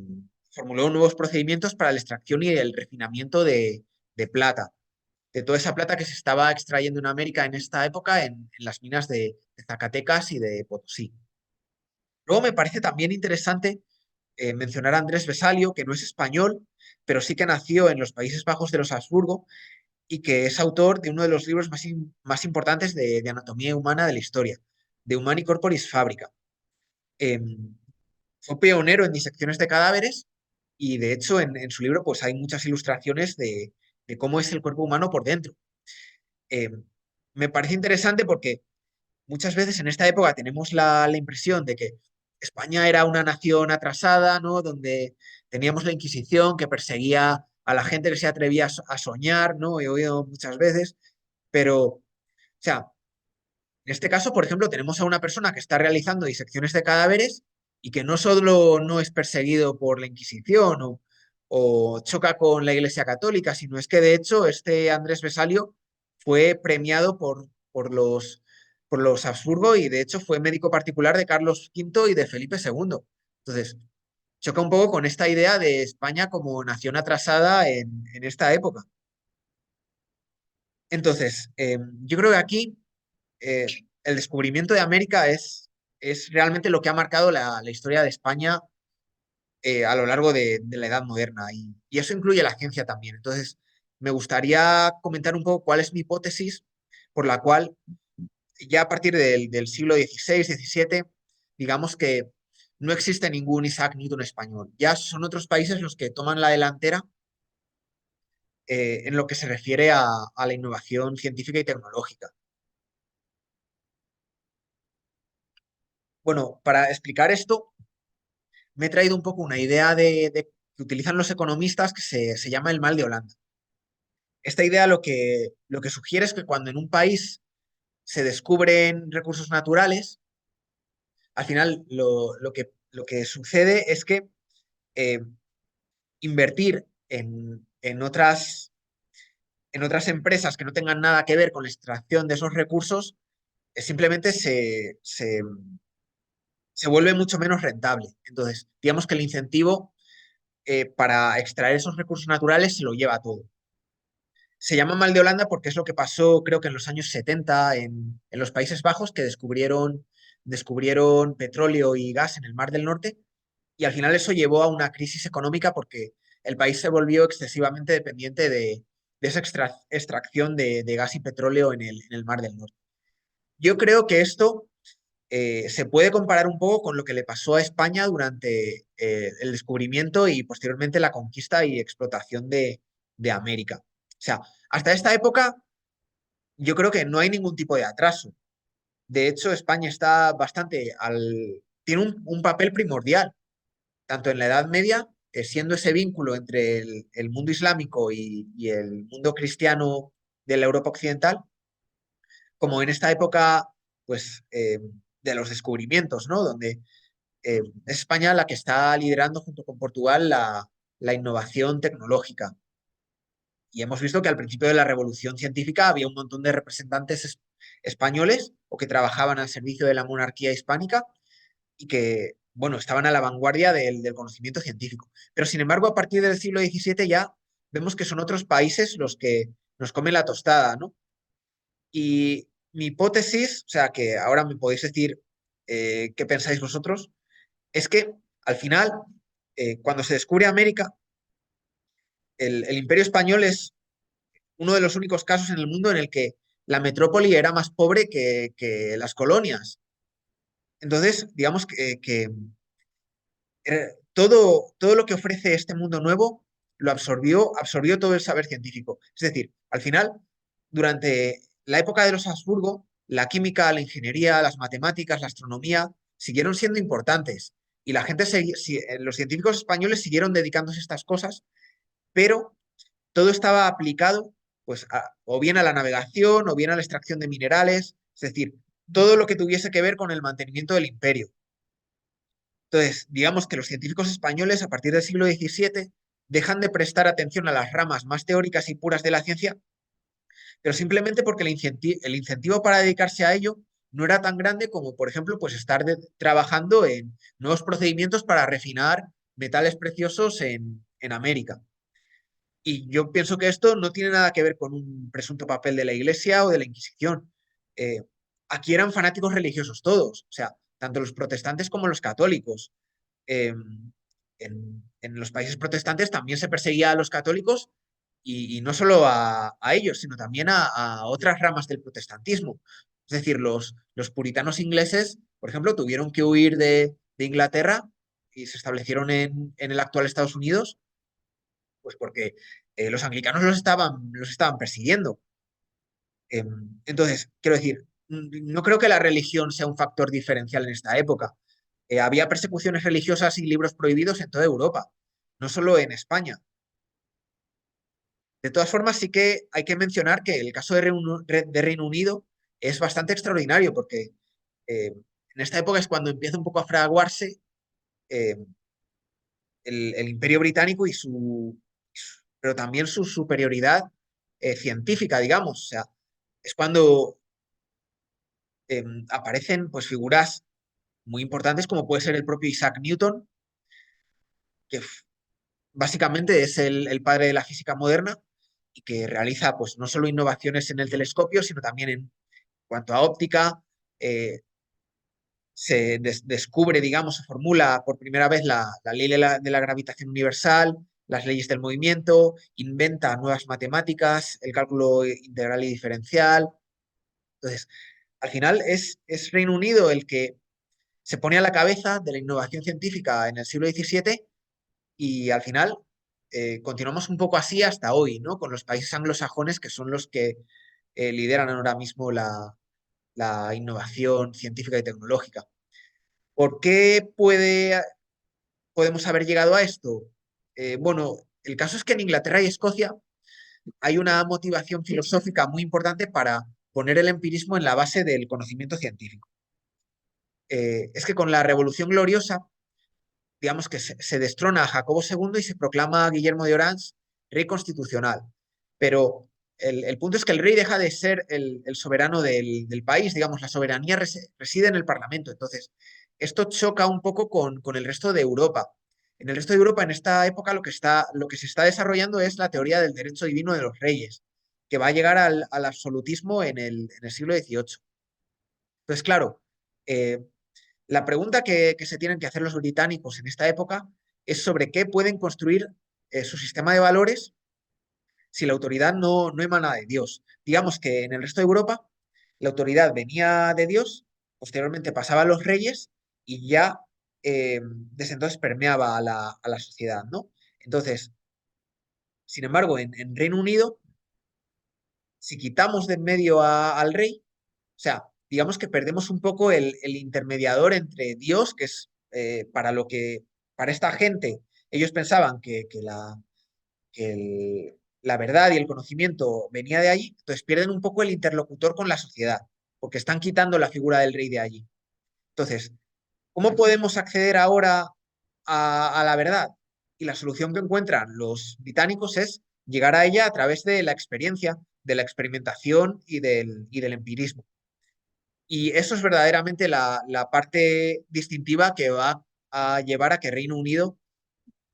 formuló nuevos procedimientos para la extracción y el refinamiento de plata, de toda esa plata que se estaba extrayendo en América en esta época en las minas de Zacatecas y de Potosí. Luego me parece también interesante mencionar a Andrés Vesalio, que no es español, pero sí que nació en los Países Bajos de los Habsburgo y que es autor de uno de los libros más importantes de anatomía humana de la historia, De Humani Corporis Fabrica. Eh, Fue pionero en disecciones de cadáveres y de hecho en su libro pues hay muchas ilustraciones de cómo es el cuerpo humano por dentro. Eh, Me parece interesante porque muchas veces en esta época tenemos la impresión de que España era una nación atrasada, ¿no?, donde teníamos la Inquisición que perseguía a la gente que se atrevía a soñar, ¿no? He oído muchas veces, pero, o sea, en este caso, por ejemplo, tenemos a una persona que está realizando disecciones de cadáveres y que no solo no es perseguido por la Inquisición o choca con la Iglesia Católica, sino es que de hecho este Andrés Vesalio fue premiado por los Habsburgo y de hecho fue médico particular de Carlos V y de Felipe II. Entonces, choca un poco con esta idea de España como nación atrasada en esta época. Entonces, yo creo que aquí eh, el descubrimiento de América es realmente lo que ha marcado la historia de España a lo largo de la Edad Moderna y eso incluye la ciencia también. Entonces, me gustaría comentar un poco cuál es mi hipótesis por la cual ya a partir del siglo XVI, XVII, digamos que no existe ningún Isaac Newton español. Ya son otros países los que toman la delantera en lo que se refiere a la innovación científica y tecnológica. Bueno, para explicar esto, me he traído un poco una idea que utilizan los economistas que se llama el mal de Holanda. Esta idea lo que sugiere es que cuando en un país se descubren recursos naturales, al final lo que sucede es que eh, invertir en otras empresas que no tengan nada que ver con la extracción de esos recursos simplemente se vuelve mucho menos rentable. Entonces, digamos que el incentivo para extraer esos recursos naturales se lo lleva todo. Se llama mal de Holanda porque es lo que pasó, creo que en los años 70 en los Países Bajos, que descubrieron petróleo y gas en el Mar del Norte, y al final eso llevó a una crisis económica porque el país se volvió excesivamente dependiente de esa extracción de gas y petróleo en el Mar del Norte. Yo creo que esto se puede comparar un poco con lo que le pasó a España durante el descubrimiento y posteriormente la conquista y explotación de América. O sea, hasta esta época yo creo que no hay ningún tipo de atraso. De hecho, España está tiene un papel primordial, tanto en la Edad Media, siendo ese vínculo entre el mundo islámico y el mundo cristiano de la Europa occidental, como en esta época, pues, de los descubrimientos, ¿no? Donde es España la que está liderando junto con Portugal la innovación tecnológica. Y hemos visto que al principio de la revolución científica había un montón de representantes españoles o que trabajaban al servicio de la monarquía hispánica y que, bueno, estaban a la vanguardia del conocimiento científico. Pero sin embargo, a partir del siglo XVII ya vemos que son otros países los que nos comen la tostada, ¿no? Y mi hipótesis, o sea, que ahora me podéis decir qué pensáis vosotros, es que al final, cuando se descubre América, el Imperio Español es uno de los únicos casos en el mundo en el que la metrópoli era más pobre que las colonias. Entonces, digamos que todo lo que ofrece este mundo nuevo lo absorbió todo el saber científico. Es decir, al final, durante la época de los Habsburgo, la química, la ingeniería, las matemáticas, la astronomía siguieron siendo importantes y los científicos españoles siguieron dedicándose a estas cosas, pero todo estaba aplicado pues o bien a la navegación o bien a la extracción de minerales, es decir, todo lo que tuviese que ver con el mantenimiento del imperio. Entonces, digamos que los científicos españoles a partir del siglo XVII dejan de prestar atención a las ramas más teóricas y puras de la ciencia, pero simplemente porque el incentivo para dedicarse a ello no era tan grande como, por ejemplo, pues estar trabajando en nuevos procedimientos para refinar metales preciosos en América. Y yo pienso que esto no tiene nada que ver con un presunto papel de la Iglesia o de la Inquisición. Eh, Aquí eran fanáticos religiosos todos, o sea, tanto los protestantes como los católicos. Eh, en los países protestantes también se perseguía a los católicos y no solo a ellos, sino también a otras ramas del protestantismo. Es decir, los puritanos ingleses, por ejemplo, tuvieron que huir de Inglaterra y se establecieron en el actual Estados Unidos pues porque los anglicanos los estaban persiguiendo. Entonces, quiero decir, no creo que la religión sea un factor diferencial en esta época. Había persecuciones religiosas y libros prohibidos en toda Europa, no solo en España. De todas formas, sí que hay que mencionar que el caso de Reino Unido es bastante extraordinario porque en esta época es cuando empieza un poco a fraguarse eh, el Imperio Británico pero también su superioridad científica, digamos. O sea, es cuando aparecen pues, figuras muy importantes como puede ser el propio Isaac Newton, que básicamente es el padre de la física moderna y que realiza pues, no solo innovaciones en el telescopio, sino también en cuanto a óptica. eh, descubre, digamos, se formula por primera vez la ley de la gravitación universal, las leyes del movimiento, inventa nuevas matemáticas, el cálculo integral y diferencial. Entonces, al final es Reino Unido el que se pone a la cabeza de la innovación científica en el siglo XVII y al final continuamos un poco así hasta hoy, ¿no? Con los países anglosajones que son los que lideran ahora mismo la innovación científica y tecnológica. ¿Por qué podemos haber llegado a esto? Bueno, el caso es que en Inglaterra y Escocia hay una motivación filosófica muy importante para poner el empirismo en la base del conocimiento científico. Es que con la Revolución Gloriosa, digamos que se destrona a Jacobo II y se proclama a Guillermo de Orange rey constitucional. Pero el punto es que el rey deja de ser el soberano del país, digamos, la soberanía reside en el Parlamento. Entonces, esto choca un poco con el resto de Europa. En el resto de Europa, en esta época, lo que se está desarrollando es la teoría del derecho divino de los reyes, que va a llegar al absolutismo en el siglo XVIII. Entonces, claro, eh, la pregunta que se tienen que hacer los británicos en esta época es sobre qué pueden construir su sistema de valores si la autoridad no emana de Dios. Digamos que en el resto de Europa la autoridad venía de Dios, posteriormente pasaba a los reyes y ya desde entonces permeaba a la sociedad, ¿no? Entonces, sin embargo, en Reino Unido, si quitamos de en medio al rey, o sea, digamos que perdemos un poco el intermediador entre Dios, que es para lo que, para esta gente, ellos pensaban que la verdad y el conocimiento venía de allí, entonces pierden un poco el interlocutor con la sociedad, porque están quitando la figura del rey de allí. Entonces, ¿cómo podemos acceder ahora a la verdad? Y la solución que encuentran los británicos es llegar a ella a través de la experiencia, de la experimentación y del empirismo. Y eso es verdaderamente la parte distintiva que va a llevar a que Reino Unido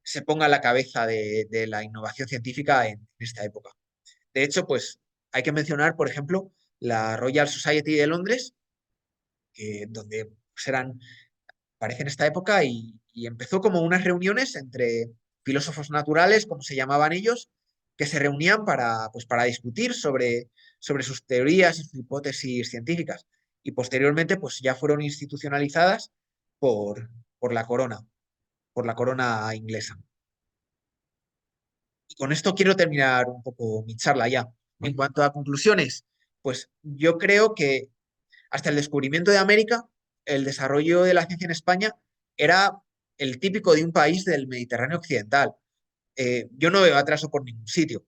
se ponga a la cabeza de la innovación científica en esta época. De hecho, pues hay que mencionar, por ejemplo, la Royal Society de Londres, donde pues, aparece en esta época y empezó como unas reuniones entre filósofos naturales, como se llamaban ellos, que se reunían para discutir sobre sus teorías y sus hipótesis científicas. Y posteriormente, pues ya fueron institucionalizadas por, por la corona, por la corona inglesa. Y con esto quiero terminar un poco mi charla ya. En cuanto a conclusiones, pues yo creo que hasta el descubrimiento de América, el desarrollo de la ciencia en España era el típico de un país del Mediterráneo occidental. Yo no veo atraso por ningún sitio.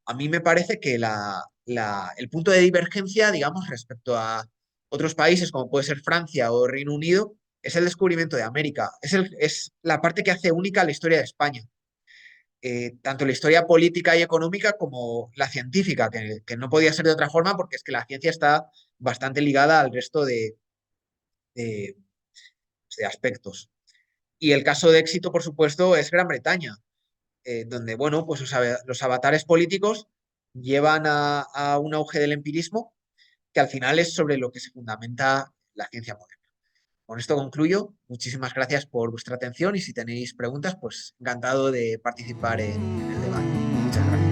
A mí me parece que el punto de divergencia, digamos, respecto a otros países como puede ser Francia o Reino Unido, es el descubrimiento de América. Es la parte que hace única la historia de España. Tanto la historia política y económica como la científica, que no podía ser de otra forma porque es que la ciencia está bastante ligada al resto de- de aspectos. Y el caso de éxito, por supuesto, es Gran Bretaña, donde, bueno, pues los avatares políticos llevan a un auge del empirismo que al final es sobre lo que se fundamenta la ciencia moderna. Con esto concluyo. Muchísimas gracias por vuestra atención y si tenéis preguntas, pues encantado de participar en el debate. Muchas gracias.